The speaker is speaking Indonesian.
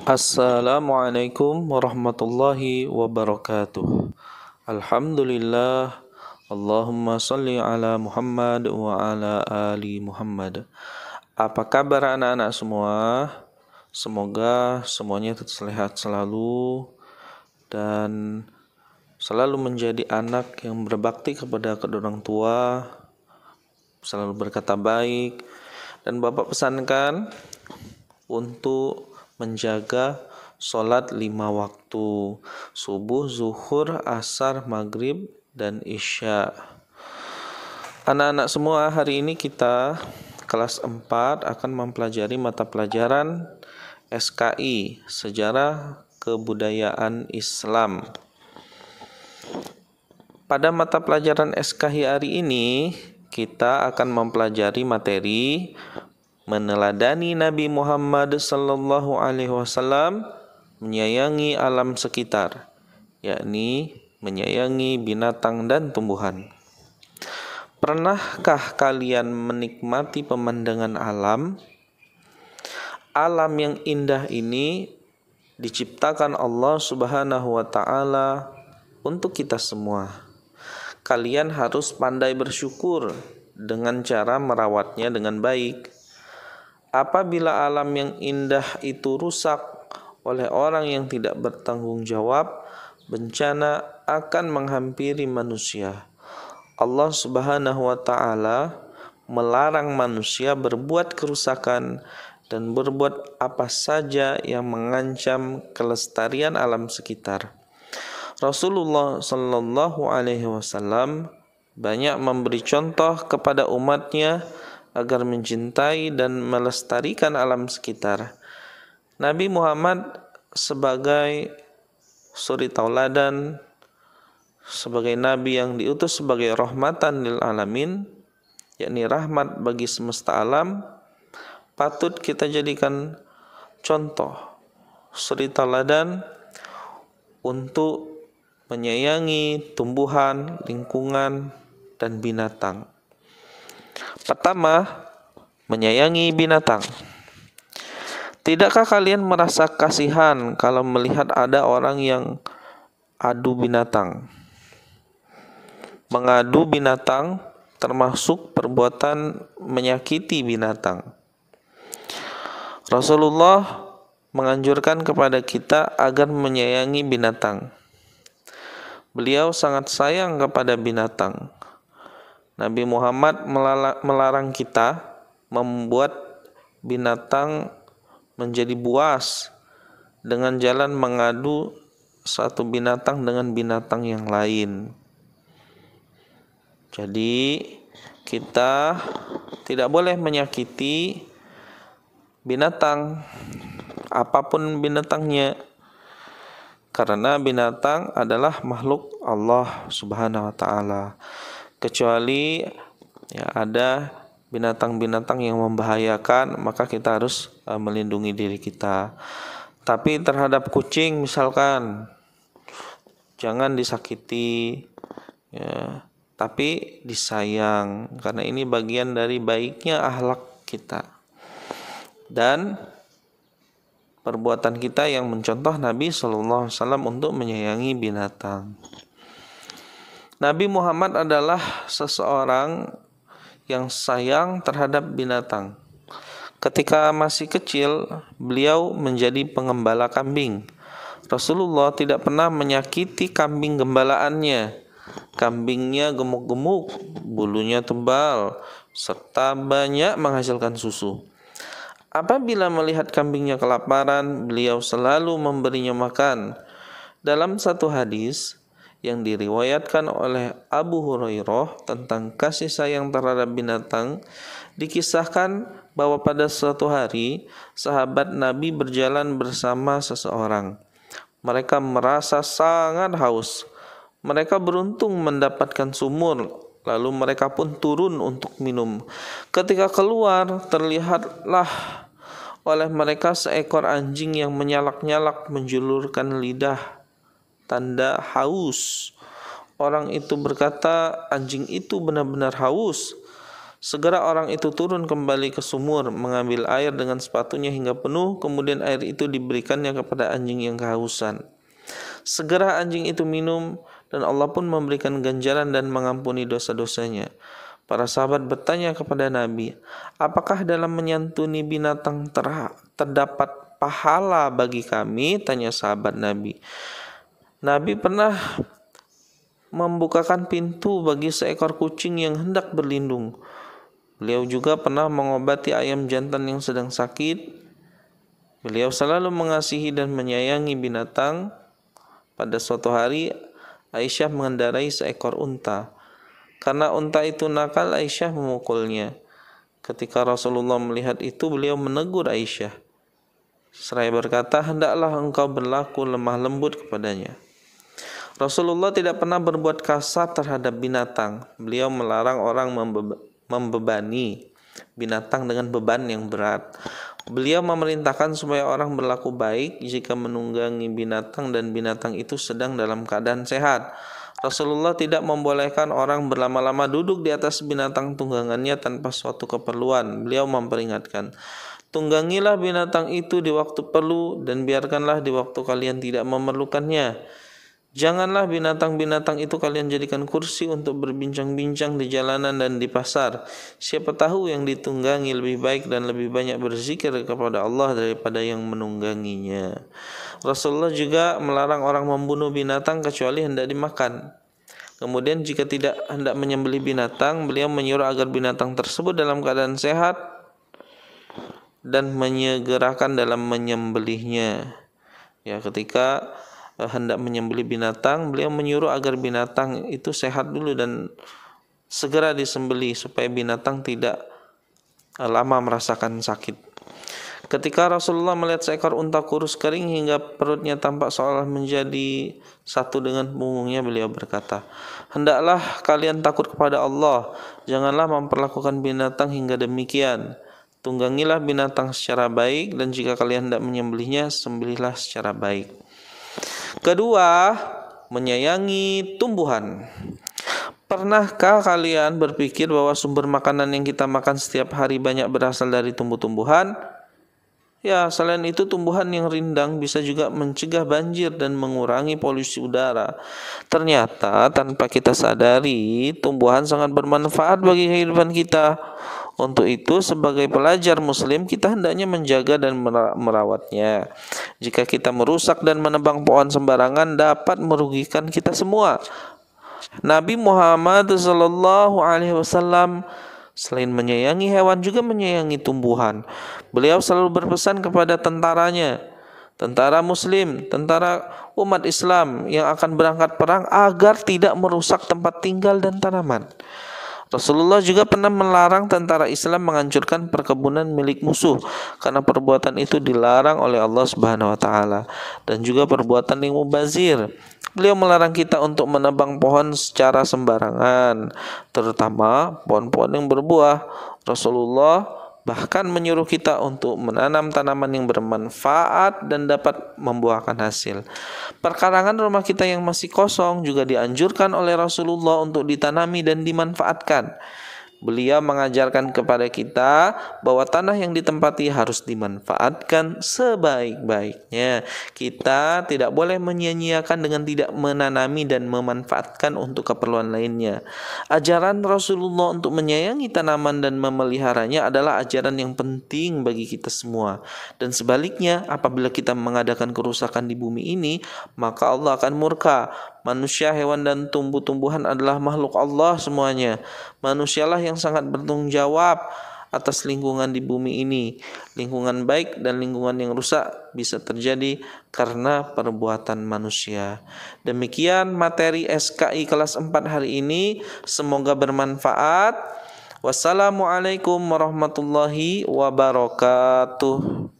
Assalamualaikum warahmatullahi wabarakatuh. Alhamdulillah. Allahumma salli ala Muhammad wa ala ali Muhammad. Apa kabar anak-anak semua? Semoga semuanya tetap sehat selalu dan selalu menjadi anak yang berbakti kepada kedua orang tua, selalu berkata baik, dan Bapak pesankan untuk menjaga sholat 5 waktu, subuh, zuhur, asar, maghrib, dan isya. Anak-anak semua, hari ini kita kelas 4 akan mempelajari mata pelajaran SKI, Sejarah Kebudayaan Islam. Pada mata pelajaran SKI hari ini, kita akan mempelajari materi meneladani Nabi Muhammad sallallahu alaihi wasallam menyayangi alam sekitar, yakni menyayangi binatang dan tumbuhan. Pernahkah kalian menikmati pemandangan alam? Alam yang indah ini diciptakan Allah Subhanahu wa taala untuk kita semua. Kalian harus pandai bersyukur dengan cara merawatnya dengan baik. Apabila alam yang indah itu rusak oleh orang yang tidak bertanggung jawab, bencana akan menghampiri manusia. Allah Subhanahu wa taala melarang manusia berbuat kerusakan dan berbuat apa saja yang mengancam kelestarian alam sekitar. Rasulullah sallallahu alaihi wasallam banyak memberi contoh kepada umatnya agar mencintai dan melestarikan alam sekitar. Nabi Muhammad sebagai suri tauladan, sebagai nabi yang diutus sebagai rahmatan lil alamin, yakni rahmat bagi semesta alam, patut kita jadikan contoh suri tauladan untuk menyayangi tumbuhan, lingkungan, dan binatang. Pertama, menyayangi binatang. Tidakkah kalian merasa kasihan kalau melihat ada orang yang adu binatang? Mengadu binatang termasuk perbuatan menyakiti binatang. Rasulullah menganjurkan kepada kita agar menyayangi binatang. Beliau sangat sayang kepada binatang. Nabi Muhammad melarang kita membuat binatang menjadi buas dengan jalan mengadu satu binatang dengan binatang yang lain. Jadi kita tidak boleh menyakiti binatang, apapun binatangnya, karena binatang adalah makhluk Allah Subhanahu wa taala. Kecuali ada binatang-binatang yang membahayakan, maka kita harus melindungi diri kita. Tapi terhadap kucing misalkan, jangan disakiti, tapi disayang, karena ini bagian dari baiknya akhlak kita dan perbuatan kita yang mencontoh Nabi sallallahu alaihi wasallam untuk menyayangi binatang. Nabi Muhammad adalah seseorang yang sayang terhadap binatang. Ketika masih kecil, beliau menjadi pengembala kambing. Rasulullah tidak pernah menyakiti kambing gembalaannya. Kambingnya gemuk-gemuk, bulunya tebal, serta banyak menghasilkan susu. Apabila melihat kambingnya kelaparan, beliau selalu memberinya makan. Dalam satu hadis yang diriwayatkan oleh Abu Hurairah tentang kasih sayang terhadap binatang, dikisahkan bahwa pada suatu hari sahabat Nabi berjalan bersama seseorang. Mereka merasa sangat haus. Mereka beruntung mendapatkan sumur, lalu mereka pun turun untuk minum. Ketika keluar, terlihatlah oleh mereka seekor anjing yang menyalak-nyalak menjulurkan lidah, tanda haus. Orang itu berkata, anjing itu benar-benar haus. Segera orang itu turun kembali ke sumur, mengambil air dengan sepatunya hingga penuh, kemudian air itu diberikannya kepada anjing yang kehausan. Segera anjing itu minum, dan Allah pun memberikan ganjaran dan mengampuni dosa-dosanya. Para sahabat bertanya kepada Nabi, apakah dalam menyantuni binatang terdapat pahala bagi kami? Tanya sahabat Nabi. Nabi pernah membukakan pintu bagi seekor kucing yang hendak berlindung. Beliau juga pernah mengobati ayam jantan yang sedang sakit. Beliau selalu mengasihi dan menyayangi binatang. Pada suatu hari, Aisyah mengendarai seekor unta. Karena unta itu nakal, Aisyah memukulnya. Ketika Rasulullah melihat itu, beliau menegur Aisyah. Seraya berkata, hendaklah engkau berlaku lemah lembut kepadanya. Rasulullah tidak pernah berbuat kasar terhadap binatang. Beliau melarang orang membebani binatang dengan beban yang berat. Beliau memerintahkan supaya orang berlaku baik jika menunggangi binatang dan binatang itu sedang dalam keadaan sehat. Rasulullah tidak membolehkan orang berlama-lama duduk di atas binatang tunggangannya tanpa suatu keperluan. Beliau memperingatkan, tunggangilah binatang itu di waktu perlu dan biarkanlah di waktu kalian tidak memerlukannya. Janganlah binatang-binatang itu kalian jadikan kursi untuk berbincang-bincang di jalanan dan di pasar. Siapa tahu yang ditunggangi lebih baik dan lebih banyak berzikir kepada Allah daripada yang menungganginya. Rasulullah juga melarang orang membunuh binatang kecuali hendak dimakan. Kemudian jika tidak hendak menyembelih binatang, beliau menyuruh agar binatang tersebut dalam keadaan sehat dan menyegerakan dalam menyembelihnya. Ya, ketika hendak menyembelih binatang, beliau menyuruh agar binatang itu sehat dulu dan segera disembelih supaya binatang tidak lama merasakan sakit. Ketika Rasulullah melihat seekor unta kurus kering hingga perutnya tampak seolah menjadi satu dengan punggungnya, beliau berkata, hendaklah kalian takut kepada Allah, janganlah memperlakukan binatang hingga demikian. Tunggangilah binatang secara baik, dan jika kalian hendak menyembelihnya, sembelihlah secara baik. Kedua, menyayangi tumbuhan. Pernahkah kalian berpikir bahwa sumber makanan yang kita makan setiap hari banyak berasal dari tumbuh-tumbuhan? Ya, selain itu tumbuhan yang rindang bisa juga mencegah banjir dan mengurangi polusi udara. Ternyata tanpa kita sadari, tumbuhan sangat bermanfaat bagi kehidupan kita. Untuk itu, sebagai pelajar muslim, kita hendaknya menjaga dan merawatnya. Jika kita merusak dan menebang pohon sembarangan, dapat merugikan kita semua. Nabi Muhammad SAW selain menyayangi hewan juga menyayangi tumbuhan. Beliau selalu berpesan kepada tentaranya, tentara muslim, tentara umat Islam yang akan berangkat perang agar tidak merusak tempat tinggal dan tanaman. Rasulullah juga pernah melarang tentara Islam menghancurkan perkebunan milik musuh karena perbuatan itu dilarang oleh Allah Subhanahu wa taala, dan juga perbuatan yang mubazir. Beliau melarang kita untuk menebang pohon secara sembarangan, terutama pohon-pohon yang berbuah. Rasulullah bahkan menyuruh kita untuk menanam tanaman yang bermanfaat dan dapat membuahkan hasil. Perkarangan rumah kita yang masih kosong juga dianjurkan oleh Rasulullah untuk ditanami dan dimanfaatkan. Beliau mengajarkan kepada kita bahwa tanah yang ditempati harus dimanfaatkan sebaik-baiknya. Kita tidak boleh menyia-nyiakan dengan tidak menanami dan memanfaatkan untuk keperluan lainnya. Ajaran Rasulullah untuk menyayangi tanaman dan memeliharanya adalah ajaran yang penting bagi kita semua. Dan sebaliknya, apabila kita mengadakan kerusakan di bumi ini, maka Allah akan murka. Manusia, hewan, dan tumbuh-tumbuhan adalah makhluk Allah semuanya. Manusialah yang sangat bertanggung jawab atas lingkungan di bumi ini. Lingkungan baik dan lingkungan yang rusak bisa terjadi karena perbuatan manusia. Demikian materi SKI kelas 4 hari ini. Semoga bermanfaat. Wassalamualaikum warahmatullahi wabarakatuh.